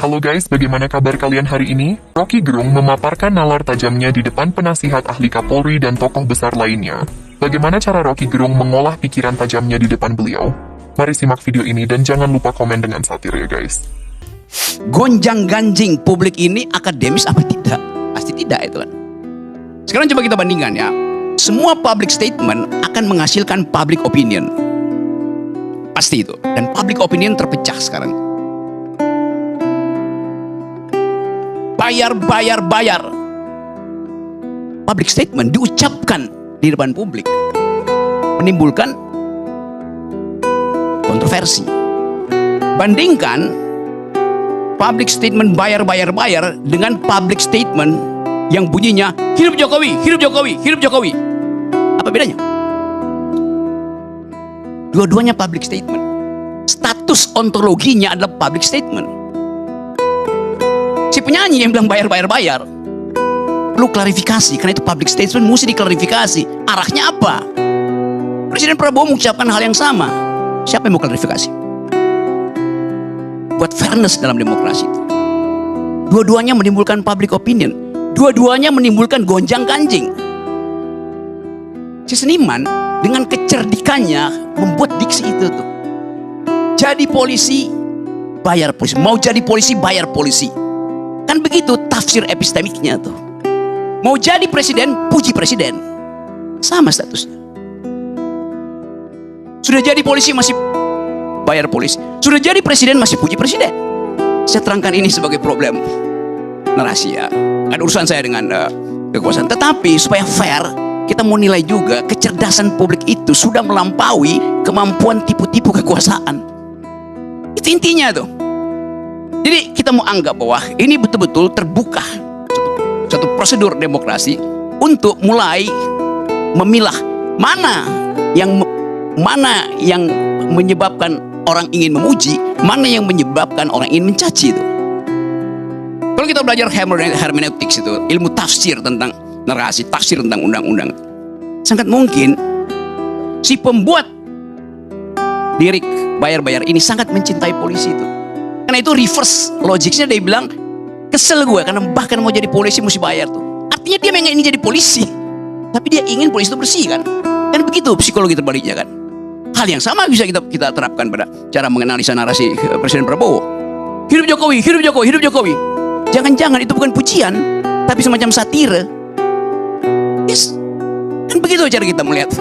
Halo guys, bagaimana kabar kalian hari ini? Rocky Gerung memaparkan nalar tajamnya di depan penasihat ahli Kapolri dan tokoh besar lainnya. Bagaimana cara Rocky Gerung mengolah pikiran tajamnya di depan beliau? Mari simak video ini dan jangan lupa komen dengan satir ya guys. Gonjang-ganjing publik ini akademis apa tidak? Pasti tidak itu kan. Sekarang coba kita bandingkan ya. Semua public statement akan menghasilkan public opinion. Pasti itu. Dan public opinion terpecah sekarang. Bayar. Public statement diucapkan di depan publik menimbulkan kontroversi. Bandingkan public statement bayar dengan public statement yang bunyinya hidup Jokowi, hidup Jokowi, hidup Jokowi. Apa bedanya? Dua-duanya public statement. Status ontologinya adalah public statement. Si penyanyi yang bilang bayar perlu klarifikasi, karena itu public statement mesti diklarifikasi. Arahnya apa? Presiden Prabowo mengucapkan hal yang sama. Siapa yang mau klarifikasi? Buat fairness dalam demokrasi itu. Dua-duanya menimbulkan public opinion. Dua-duanya menimbulkan gonjang-ganjing. Si seniman dengan kecerdikannya membuat diksi itu tuh. Jadi polisi, bayar polisi. Mau jadi polisi, bayar polisi. Kan begitu tafsir epistemiknya tuh. Mau jadi presiden, puji presiden. Sama statusnya. Sudah jadi polisi masih bayar polisi. Sudah jadi presiden masih puji presiden. Saya terangkan ini sebagai problem narasi ya. Ada urusan saya dengan kekuasaan. Tetapi supaya fair, kita mau nilai juga kecerdasan publik itu sudah melampaui kemampuan tipu-tipu kekuasaan. Itu intinya tuh. Jadi kita mau anggap bahwa ini betul-betul terbuka satu prosedur demokrasi untuk mulai memilah mana yang menyebabkan orang ingin memuji, mana yang menyebabkan orang ingin mencaci itu. Kalau kita belajar hermeneutics itu, ilmu tafsir tentang narasi, tafsir tentang undang-undang, sangat mungkin si pembuat lirik bayar ini sangat mencintai polisi itu. Karena itu reverse logicnya dia bilang, kesel gue karena bahkan mau jadi polisi mesti bayar tuh. Artinya dia memang ingin jadi polisi, tapi dia ingin polisi itu bersih kan. Kan begitu psikologi terbaliknya kan. Hal yang sama bisa kita terapkan pada cara menganalisa narasi Presiden Prabowo. Hidup Jokowi, hidup Jokowi, hidup Jokowi. Jangan-jangan itu bukan pujian, tapi semacam satire. Yes. Kan begitu cara kita melihat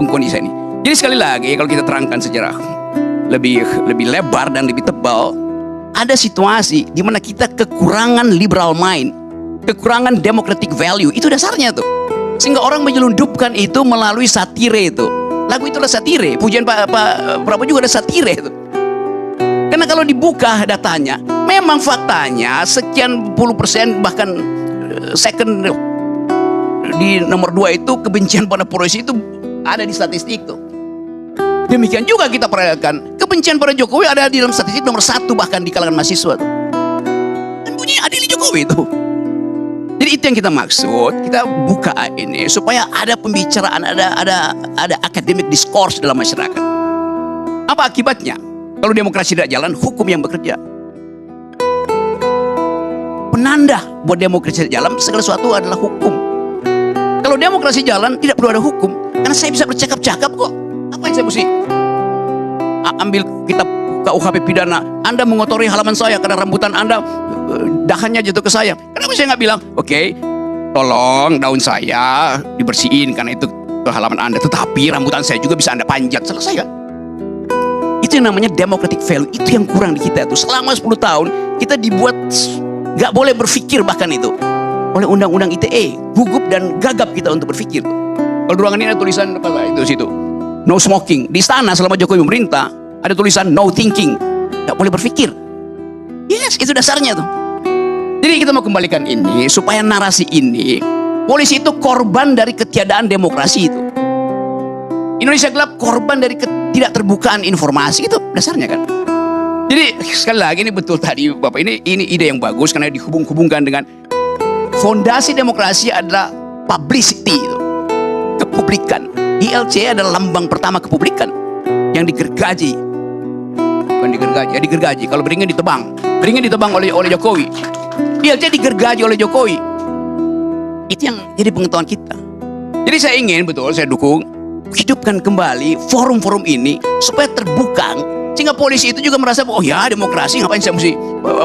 kondisi ini. Jadi sekali lagi kalau kita terangkan secara lebih lebar dan lebih tebal, ada situasi di mana kita kekurangan liberal mind, kekurangan democratic value, itu dasarnya tuh. Sehingga orang menyelundupkan itu melalui satire itu. Lagu itu adalah satire, pujian Pak Prabowo juga ada satire itu. Karena kalau dibuka datanya, memang faktanya sekian puluh persen bahkan second di nomor 2 itu kebencian pada polisi itu ada di statistik tuh. Demikian juga kita perhatikan kebencian pada Jokowi ada di dalam statistik nomor 1 bahkan di kalangan mahasiswa tuh. Dan bunyinya adili Jokowi itu. Jadi itu yang kita maksud, kita buka ini supaya ada pembicaraan, ada academic discourse dalam masyarakat. Apa akibatnya? Kalau demokrasi tidak jalan, hukum yang bekerja. Penanda buat demokrasi tidak jalan, segala sesuatu adalah hukum. Kalau demokrasi jalan, tidak perlu ada hukum, karena saya bisa bercakap-cakap kok. Apa yang saya mesti ambil kitab KUHP pidana? Anda mengotori halaman saya karena rambutan Anda dahannya jatuh ke saya. Kenapa saya nggak bilang, oke, tolong daun saya dibersihin karena itu ke halaman Anda, tetapi rambutan saya juga bisa Anda panjat. Selesai kan? Itu yang namanya democratic value. Itu yang kurang di kita tuh. Selama 10 tahun kita dibuat nggak boleh berpikir bahkan itu oleh undang-undang ITE, gugup dan gagap kita untuk berpikir. Kalau di ruangan ini ada tulisan apa itu situ? No smoking. Di istana selama Jokowi memerintah ada tulisan no thinking. Gak boleh berpikir. Yes, itu dasarnya tuh. Jadi kita mau kembalikan ini supaya narasi ini, polisi itu korban dari ketiadaan demokrasi itu. Indonesia gelap korban dari tidak terbukaan informasi, itu dasarnya kan. Jadi sekali lagi ini betul tadi Bapak, ini ide yang bagus karena dihubung-hubungkan dengan fondasi demokrasi adalah publicity itu. Kepublikan. ILC adalah lambang pertama kepublikan yang digergaji. Bukan digergaji, ya digergaji. Kalau beringin ditebang. Ringnya ditebang oleh Jokowi. Dia digergaji oleh Jokowi. Itu yang jadi pengetahuan kita. Jadi saya ingin, betul, saya dukung hidupkan kembali forum-forum ini supaya terbuka, sehingga polisi itu juga merasa, oh ya demokrasi, ngapain saya mesti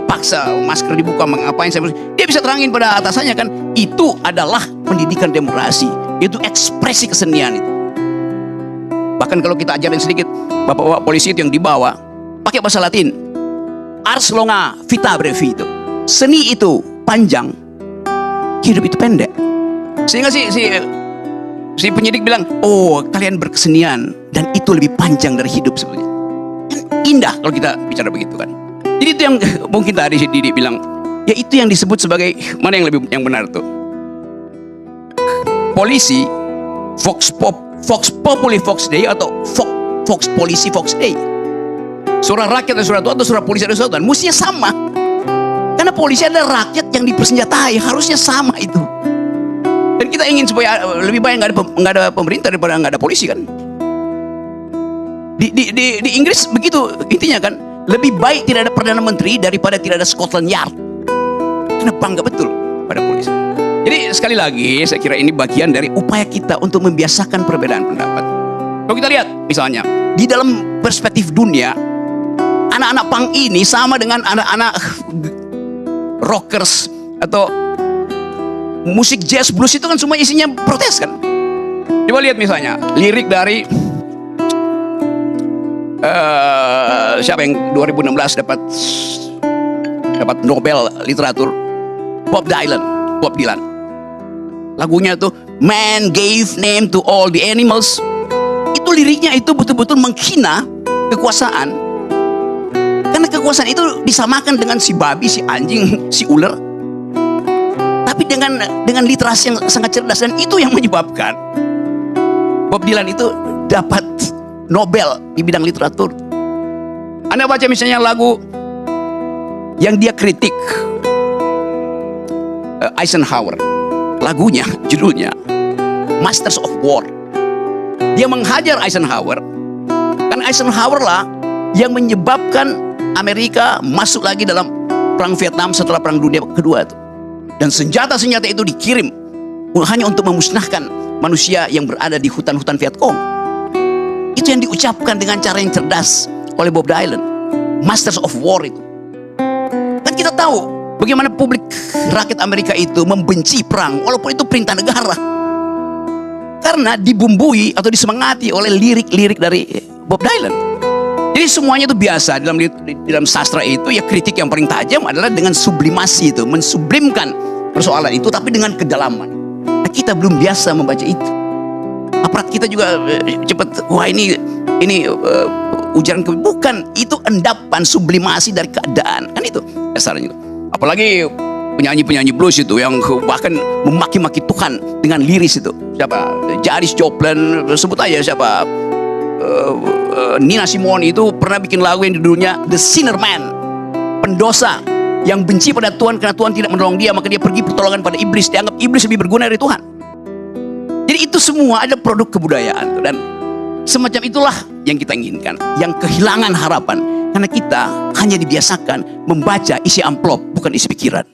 paksa masker dibuka, ngapain saya mesti. Dia bisa terangin pada atasannya kan, itu adalah pendidikan demokrasi, itu ekspresi kesenian itu. Bahkan kalau kita ajarin sedikit, bapak-bapak polisi itu yang dibawa pakai bahasa Latin, ars longa vita brevi, itu seni itu panjang, hidup itu pendek. Sehingga si penyidik bilang, oh kalian berkesenian dan itu lebih panjang dari hidup sebetulnya. Indah kalau kita bicara begitu kan. Jadi itu yang mungkin tadi si Didi bilang, ya itu yang disebut sebagai, mana yang benar tuh? Polisi Vox Populi Vox Dei atau Vox Polisi Vox Dei. Suara rakyat dan suara Tuhan atau suara polisi dan suara Tuhan mestinya sama. Karena polisi adalah rakyat yang dipersenjatai, harusnya sama itu. Dan kita ingin supaya lebih baik nggak ada pemerintah daripada nggak ada polisi kan. Di Inggris begitu intinya kan, lebih baik tidak ada perdana menteri daripada tidak ada Scotland Yard. Karena bangga betul pada polisi. Jadi sekali lagi saya kira ini bagian dari upaya kita untuk membiasakan perbedaan pendapat. Kalau kita lihat misalnya di dalam perspektif dunia, anak-anak punk ini sama dengan anak-anak rockers atau musik jazz blues itu kan semua isinya protes kan. Coba lihat misalnya lirik dari siapa yang 2016 dapat Nobel literatur, Bob Dylan. Lagunya tuh Man Gave Name to All the Animals. Itu liriknya itu betul-betul menghina kekuasaan. Karena kekuasaan itu disamakan dengan si babi, si anjing, si ular. Tapi dengan literasi yang sangat cerdas, dan itu yang menyebabkan Bob Dylan itu dapat Nobel di bidang literatur. Anda baca misalnya lagu yang dia kritik Eisenhower. Lagunya, judulnya Masters of War. Dia menghajar Eisenhower. Kan Eisenhower lah yang menyebabkan Amerika masuk lagi dalam perang Vietnam setelah perang dunia kedua itu. Dan senjata-senjata itu dikirim hanya untuk memusnahkan manusia yang berada di hutan-hutan Vietcong. Itu yang diucapkan dengan cara yang cerdas oleh Bob Dylan. Masters of War itu. Kan kita tahu bagaimana publik rakyat Amerika itu membenci perang walaupun itu perintah negara. Karena dibumbui atau disemangati oleh lirik-lirik dari Bob Dylan. Jadi semuanya itu biasa dalam sastra itu, ya kritik yang paling tajam adalah dengan sublimasi itu, mensublimkan persoalan itu tapi dengan kedalaman. Nah, kita belum biasa membaca itu. Aparat kita juga cepat, wah ini ujaran bukan, itu endapan sublimasi dari keadaan. Kan itu dasarnya itu. Apalagi penyanyi-penyanyi blues itu yang bahkan memaki-maki Tuhan dengan liris itu. Siapa? Janis Joplin, sebut aja siapa? Nina Simone itu pernah bikin lagu yang judulnya The Sinner Man, pendosa yang benci pada Tuhan karena Tuhan tidak menolong dia, maka dia pergi pertolongan pada iblis. Dianggap iblis lebih berguna dari Tuhan. Jadi itu semua ada produk kebudayaan, dan semacam itulah yang kita inginkan, yang kehilangan harapan karena kita hanya dibiasakan membaca isi amplop bukan isi pikiran.